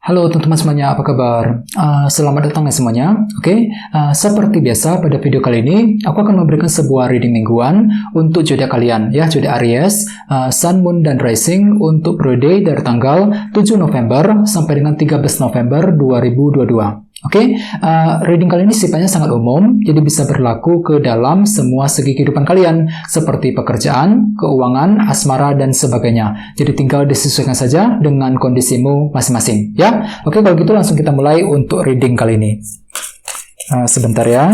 Halo teman-teman semuanya, apa kabar? Selamat datang ya semuanya. Seperti biasa pada video kali ini, aku akan memberikan sebuah reading mingguan untuk zodiak kalian, ya, zodiak Aries, Sun, Moon, dan Rising untuk periode dari tanggal 7 November sampai dengan 13 November 2022. Reading kali ini sifatnya sangat umum, jadi bisa berlaku ke dalam semua segi kehidupan kalian, seperti pekerjaan, keuangan, asmara, dan sebagainya. Jadi tinggal disesuaikan saja dengan kondisimu masing-masing, ya. Kalau gitu langsung kita mulai untuk reading kali ini. Sebentar ya.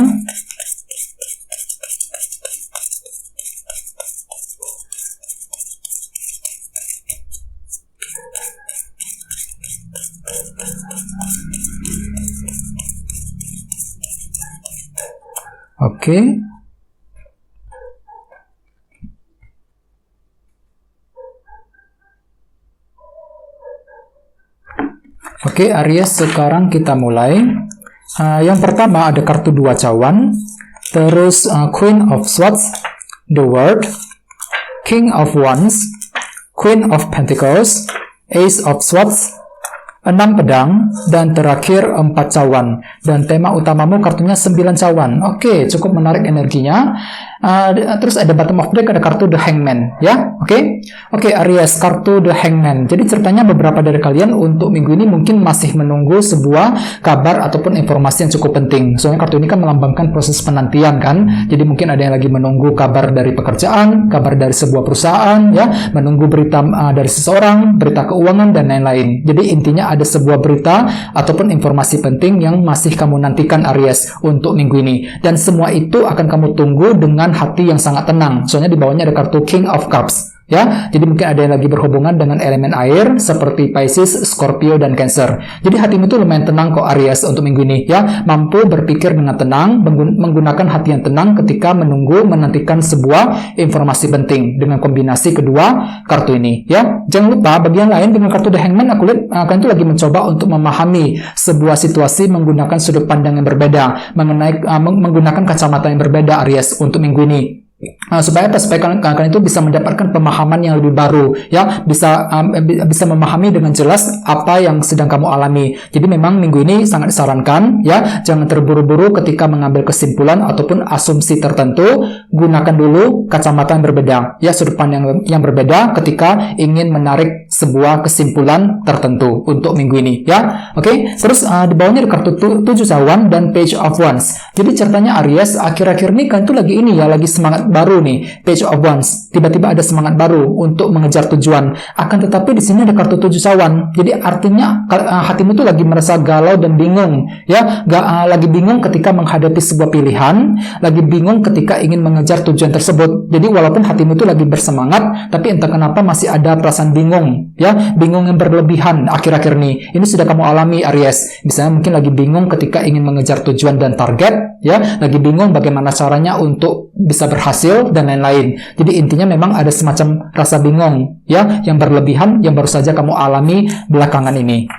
Aries, sekarang kita mulai. Yang pertama ada kartu 2 cawan, terus Queen of Swords, The World, King of Wands, Queen of Pentacles, Ace of Swords, 6 pedang, dan terakhir 4 cawan. Dan tema utamamu kartunya 9 cawan. Cukup menarik energinya. Terus ada bottom of deck, ada kartu The Hangman, ya. Aries, kartu The Hangman. Jadi ceritanya beberapa dari kalian untuk minggu ini mungkin masih menunggu sebuah kabar ataupun informasi yang cukup penting. Soalnya kartu ini kan melambangkan proses penantian kan. Jadi mungkin ada yang lagi menunggu kabar dari pekerjaan, kabar dari sebuah perusahaan, ya, menunggu berita dari seseorang, berita keuangan, dan lain-lain. Jadi intinya ada sebuah berita ataupun informasi penting yang masih kamu nantikan, Aries, untuk minggu ini. Dan semua itu akan kamu tunggu dengan hati yang sangat tenang. Soalnya di bawahnya ada kartu King of Cups, ya. Jadi mungkin ada yang lagi berhubungan dengan elemen air seperti Pisces, Scorpio, dan Cancer. Jadi hatimu itu lumayan tenang kok, Aries, untuk minggu ini, ya. Mampu berpikir dengan tenang, menggunakan hati yang tenang ketika menantikan sebuah informasi penting dengan kombinasi kedua kartu ini, ya. Jangan lupa bagian lain dengan kartu The Hangman, aku lihat kalian itu lagi mencoba untuk memahami sebuah situasi menggunakan sudut pandang yang berbeda, menggunakan kacamata yang berbeda, Aries, untuk minggu ini. Supaya kalian itu bisa mendapatkan pemahaman yang lebih baru, ya, bisa memahami dengan jelas apa yang sedang kamu alami. Jadi memang minggu ini sangat disarankan, ya, jangan terburu-buru ketika mengambil kesimpulan ataupun asumsi tertentu. Gunakan dulu kacamata yang berbeda, ya, sudut pandang yang berbeda ketika ingin menarik sebuah kesimpulan tertentu untuk minggu ini, ya. Terus di bawahnya ada kartu 7 cawan dan Page of Wands. Jadi ceritanya, Aries, akhir-akhir ini kalian tuh lagi lagi semangat baru nih, Page of Wands. Tiba-tiba ada semangat baru untuk mengejar tujuan. Akan tetapi di sini ada kartu 7 cawan. Jadi artinya hatimu tuh lagi merasa galau dan bingung, ya. Lagi bingung ketika menghadapi sebuah pilihan, lagi bingung ketika ingin mengejar tujuan tersebut. Jadi walaupun hatimu tuh lagi bersemangat, tapi entah kenapa masih ada perasaan bingung, ya, bingung yang berlebihan akhir-akhir ini. Ini sudah kamu alami, Aries. Misalnya mungkin lagi bingung ketika ingin mengejar tujuan dan target, ya, lagi bingung bagaimana caranya untuk bisa berhasil dan lain-lain. Jadi intinya memang ada semacam rasa bingung, ya, yang berlebihan yang baru saja kamu alami belakangan ini.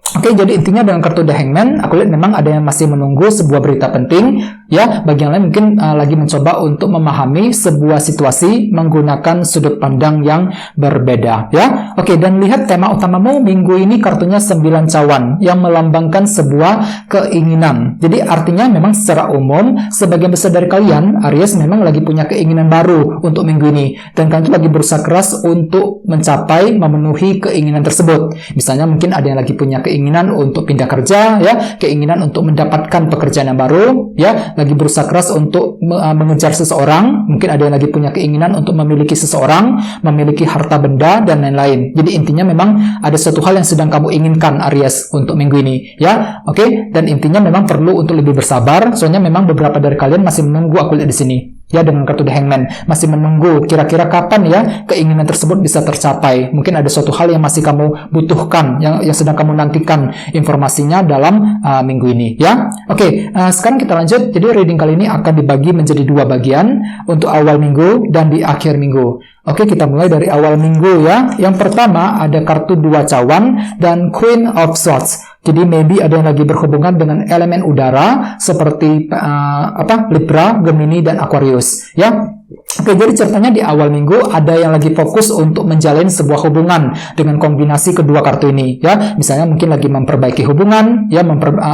Jadi intinya dengan kartu The Hangman, aku lihat memang ada yang masih menunggu sebuah berita penting, ya. Bagi yang lain mungkin lagi mencoba untuk memahami sebuah situasi menggunakan sudut pandang yang berbeda, ya. Dan lihat tema utamamu minggu ini kartunya 9 cawan yang melambangkan sebuah keinginan. Jadi artinya memang secara umum sebagian besar dari kalian, Aries, memang lagi punya keinginan baru untuk minggu ini, dan kalian itu lagi berusaha keras untuk memenuhi keinginan tersebut. Misalnya mungkin ada yang lagi punya keinginan untuk pindah kerja, ya, keinginan untuk mendapatkan pekerjaan yang baru, ya, lagi berusaha keras untuk mengejar seseorang. Mungkin ada yang lagi punya keinginan untuk memiliki seseorang, memiliki harta benda, dan lain-lain. Jadi intinya memang ada suatu hal yang sedang kamu inginkan, Aries, untuk minggu ini, ya. Dan intinya memang perlu untuk lebih bersabar. Soalnya memang beberapa dari kalian masih menunggu, aku lihat di sini, ya, dengan kartu The Hangman, masih menunggu kira-kira kapan, ya, keinginan tersebut bisa tercapai. Mungkin ada suatu hal yang masih kamu butuhkan, yang sedang kamu nantikan informasinya dalam minggu ini, ya. Sekarang kita lanjut. Jadi reading kali ini akan dibagi menjadi 2 bagian, untuk awal minggu dan di akhir minggu. Kita mulai dari awal minggu, ya. Yang pertama ada kartu 2 cawan dan Queen of Swords. Jadi maybe ada yang lagi berhubungan dengan elemen udara seperti Libra, Gemini, dan Aquarius, ya. Oke, jadi ceritanya di awal minggu ada yang lagi fokus untuk menjalin sebuah hubungan dengan kombinasi kedua kartu ini, ya. Misalnya mungkin lagi memperbaiki hubungan, ya,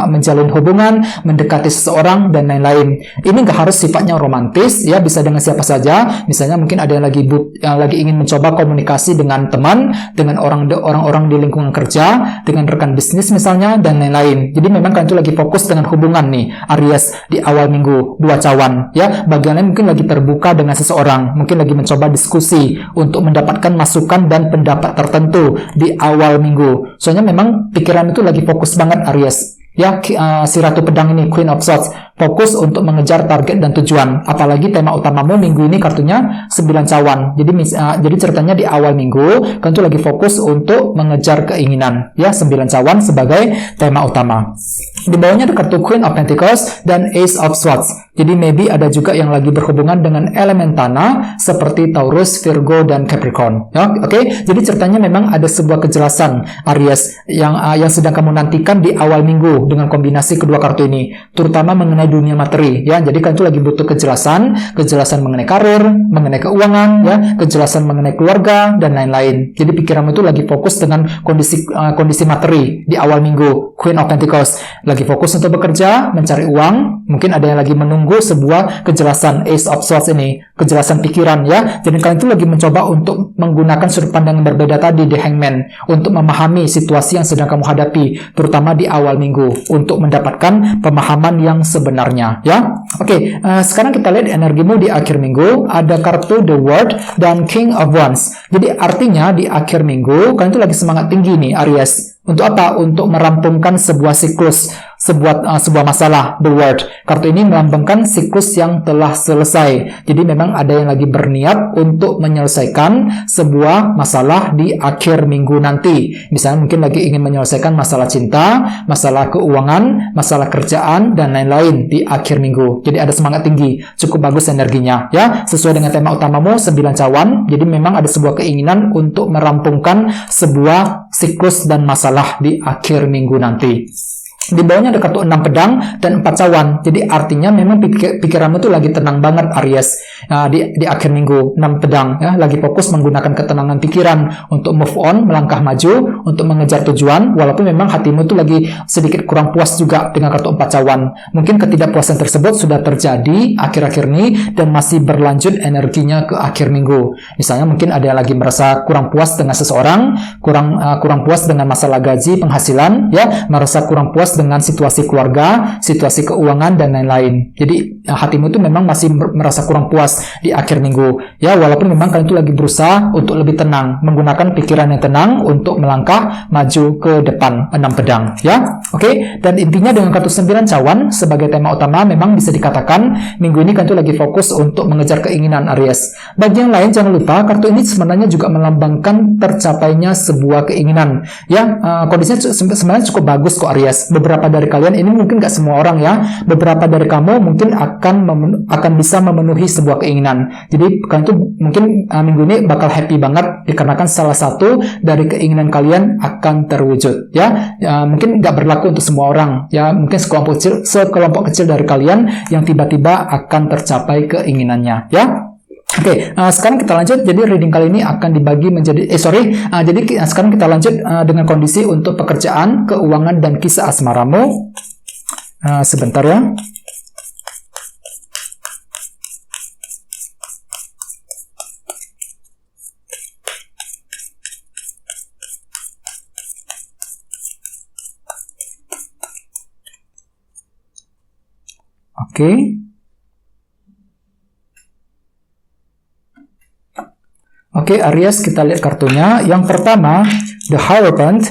menjalin hubungan, mendekati seseorang dan lain-lain. Ini nggak harus sifatnya romantis, ya, bisa dengan siapa saja. Misalnya mungkin ada yang lagi ingin mencoba komunikasi dengan teman, dengan orang-orang di lingkungan kerja, dengan rekan bisnis misalnya dan lain-lain. Jadi memang kalian itu lagi fokus dengan hubungan nih, Aries di awal minggu, dua cawan, ya. Bagian lain mungkin lagi terbuka dengan seseorang, mungkin lagi mencoba diskusi untuk mendapatkan masukan dan pendapat tertentu di awal minggu. Soalnya memang pikiran itu lagi fokus banget Aries. Ya, si Ratu Pedang ini, Queen of Swords, fokus untuk mengejar target dan tujuan. Apalagi tema utamamu minggu ini kartunya 9 cawan. Jadi ceritanya di awal minggu, kan tuh lagi fokus untuk mengejar keinginan. Ya, 9 cawan sebagai tema utama. Di bawahnya ada kartu Queen of Pentacles dan Ace of Swords. Jadi maybe ada juga yang lagi berhubungan dengan elemen tanah seperti Taurus, Virgo, dan Capricorn. Ya, oke. Jadi ceritanya memang ada sebuah kejelasan Aries yang sedang kamu nantikan di awal minggu dengan kombinasi kedua kartu ini, terutama mengenai dunia materi, ya. Jadi kalian itu lagi butuh kejelasan mengenai karir, mengenai keuangan, ya, kejelasan mengenai keluarga dan lain-lain. Jadi pikiranmu itu lagi fokus dengan kondisi materi di awal minggu. Queen of Pentacles lagi fokus untuk bekerja, mencari uang. Mungkin ada yang lagi menunggu sebuah kejelasan. Ace of Swords ini kejelasan pikiran, ya. Jadi kalian itu lagi mencoba untuk menggunakan sudut pandang yang berbeda tadi di Hangman untuk memahami situasi yang sedang kamu hadapi, terutama di awal minggu, untuk mendapatkan pemahaman yang sebenarnya, ya. Oke, sekarang kita lihat energimu di akhir minggu. Ada kartu The World dan King of Wands. Jadi artinya di akhir minggu kalian itu lagi semangat tinggi nih Aries. Untuk apa? Untuk merampungkan sebuah siklus, sebuah masalah, the world. Kartu ini melambangkan siklus yang telah selesai. Jadi memang ada yang lagi berniat untuk menyelesaikan sebuah masalah di akhir minggu nanti. Misalnya mungkin lagi ingin menyelesaikan masalah cinta, masalah keuangan, masalah kerjaan, dan lain-lain di akhir minggu. Jadi ada semangat tinggi, cukup bagus energinya, ya. Sesuai dengan tema utamamu 9 cawan. Jadi memang ada sebuah keinginan untuk merampungkan sebuah siklus dan masalah di akhir minggu nanti. Di bawahnya ada kartu 6 pedang dan 4 cawan. Jadi artinya memang pikiranmu tuh lagi tenang banget Aries di akhir minggu. 6 pedang, ya, lagi fokus menggunakan ketenangan pikiran untuk move on, melangkah maju, untuk mengejar tujuan. Walaupun memang hatimu tuh lagi sedikit kurang puas juga dengan kartu 4 cawan. Mungkin ketidakpuasan tersebut sudah terjadi akhir-akhir ini dan masih berlanjut energinya ke akhir minggu. Misalnya mungkin ada yang lagi merasa kurang puas dengan seseorang, kurang puas dengan masalah gaji, penghasilan, ya, merasa kurang puas dengan situasi keluarga, situasi keuangan, dan lain-lain. Jadi hatimu itu memang masih merasa kurang puas di akhir minggu, ya, walaupun memang kalian itu lagi berusaha untuk lebih tenang, menggunakan pikiran yang tenang untuk melangkah maju ke depan. 6 pedang, ya. Oke, dan intinya dengan kartu 9 cawan sebagai tema utama memang bisa dikatakan minggu ini kalian itu lagi fokus untuk mengejar keinginan Aries. Bagi yang lain jangan lupa kartu ini sebenarnya juga melambangkan tercapainya sebuah keinginan, ya. Kondisinya sebenarnya cukup bagus kok Aries. Beberapa dari kalian, ini mungkin gak semua orang, ya, beberapa dari kamu mungkin akan bisa memenuhi sebuah keinginan. Jadi kalian tuh mungkin minggu ini bakal happy banget dikarenakan salah satu dari keinginan kalian akan terwujud, ya. Mungkin gak berlaku untuk semua orang, ya, mungkin sekelompok kecil dari kalian yang tiba-tiba akan tercapai keinginannya, ya. Oke, sekarang kita lanjut. Jadi reading kali ini akan dibagi menjadi jadi sekarang kita lanjut dengan kondisi untuk pekerjaan, keuangan, dan kisah asmaramu. Sebentar, ya. Oke. Oke, Aries, kita lihat kartunya. Yang pertama, The Hierophant,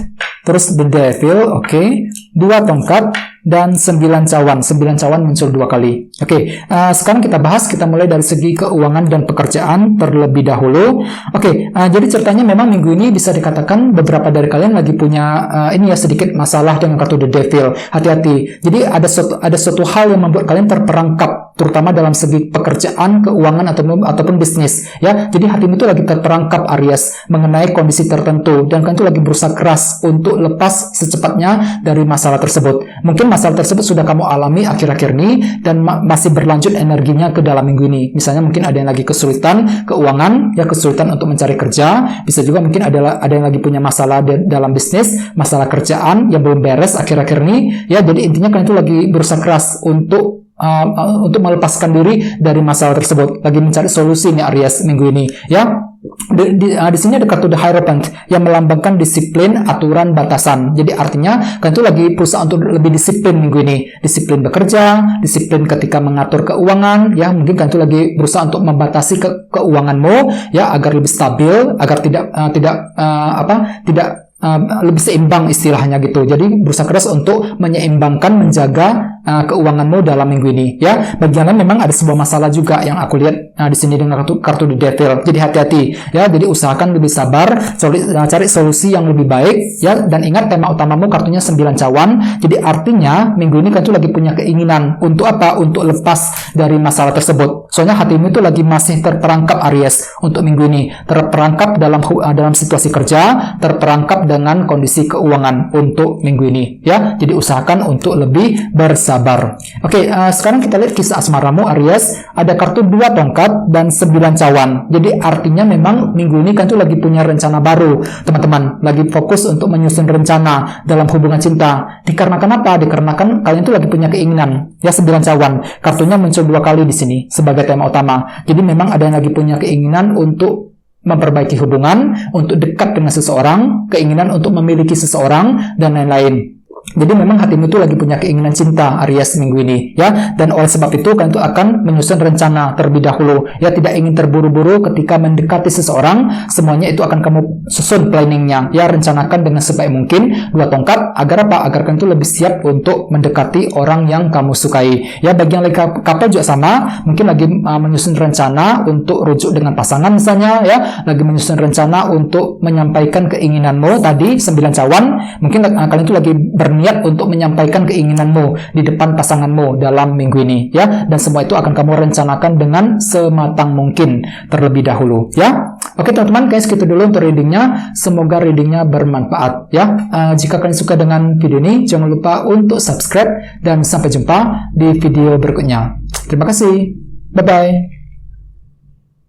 terus The Devil, oke, 2 tongkat, dan 9 cawan. 9 cawan muncul 2 kali. Oke, sekarang kita bahas, kita mulai dari segi keuangan dan pekerjaan terlebih dahulu. Oke, jadi ceritanya memang minggu ini bisa dikatakan beberapa dari kalian lagi punya sedikit masalah dengan kartu The Devil. Hati-hati. Jadi ada suatu hal yang membuat kalian terperangkap, terutama dalam segi pekerjaan, keuangan, ataupun bisnis, ya. Jadi hatimu itu lagi terperangkap Aries mengenai kondisi tertentu dan kalian itu lagi berusaha keras untuk lepas secepatnya dari masalah tersebut. Mungkin masalah tersebut sudah kamu alami akhir-akhir ini dan masih berlanjut energinya ke dalam minggu ini. Misalnya mungkin ada yang lagi kesulitan keuangan, ya kesulitan untuk mencari kerja, bisa juga mungkin ada yang lagi punya masalah dalam bisnis, masalah kerjaan yang belum beres akhir-akhir ini, ya. Jadi intinya kalian itu lagi berusaha keras untuk melepaskan diri dari masalah tersebut, lagi mencari solusi nih Aries minggu ini, ya. Di sini ada kartu The Hierophant yang melambangkan disiplin, aturan, batasan. Jadi artinya kalian itu lagi berusaha untuk lebih disiplin minggu ini, disiplin bekerja, disiplin ketika mengatur keuangan, ya. Mungkin kalian itu lagi berusaha untuk membatasi keuanganmu, ya, agar lebih stabil, agar tidak lebih seimbang istilahnya gitu. Jadi berusaha keras untuk menyeimbangkan, menjaga keuanganmu dalam minggu ini, ya. Bagi yang lain memang ada sebuah masalah juga yang aku lihat di sini dengan kartu The Devil. Jadi hati-hati, ya. Jadi usahakan lebih sabar, cari solusi yang lebih baik, ya. Dan ingat tema utamamu kartunya 9 cawan. Jadi artinya minggu ini kan tuh lagi punya keinginan untuk apa? Untuk lepas dari masalah tersebut. Soalnya hatimu itu lagi masih terperangkap Aries untuk minggu ini, terperangkap dalam situasi kerja, terperangkap dengan kondisi keuangan untuk minggu ini, ya. Jadi usahakan untuk lebih bersabar. Oke, sekarang kita lihat kisah asmaramu Aries. Ada kartu 2 tongkat dan 9 cawan. Jadi artinya memang minggu ini kan tuh lagi punya rencana baru, teman-teman. Lagi fokus untuk menyusun rencana dalam hubungan cinta. Dikarenakan apa? Dikarenakan kalian tuh lagi punya keinginan, ya. 9 cawan. Kartunya muncul 2 kali di sini sebagai tema utama. Jadi memang ada yang lagi punya keinginan untuk memperbaiki hubungan, untuk dekat dengan seseorang, keinginan untuk memiliki seseorang, dan lain-lain. Jadi memang hatimu itu lagi punya keinginan cinta Aries minggu ini, ya. Dan oleh sebab itu kalian itu akan menyusun rencana terlebih dahulu, ya. Tidak ingin terburu-buru ketika mendekati seseorang. Semuanya itu akan kamu susun planningnya, ya. Rencanakan dengan sebaik mungkin 2 tongkat agar apa? Agar kalian itu lebih siap untuk mendekati orang yang kamu sukai, ya. Bagi yang lagi couple juga sama, mungkin lagi menyusun rencana untuk rujuk dengan pasangan misalnya, ya. Lagi menyusun rencana untuk menyampaikan keinginanmu tadi 9 cawan. Mungkin kalian itu lagi berniat untuk menyampaikan keinginanmu di depan pasanganmu dalam minggu ini, ya. Dan semua itu akan kamu rencanakan dengan sematang mungkin terlebih dahulu, ya. Oke teman-teman, guys, segitu dulu untuk readingnya. Semoga readingnya bermanfaat, ya. Jika kalian suka dengan video ini, jangan lupa untuk subscribe dan sampai jumpa di video berikutnya. Terima kasih. Bye-bye.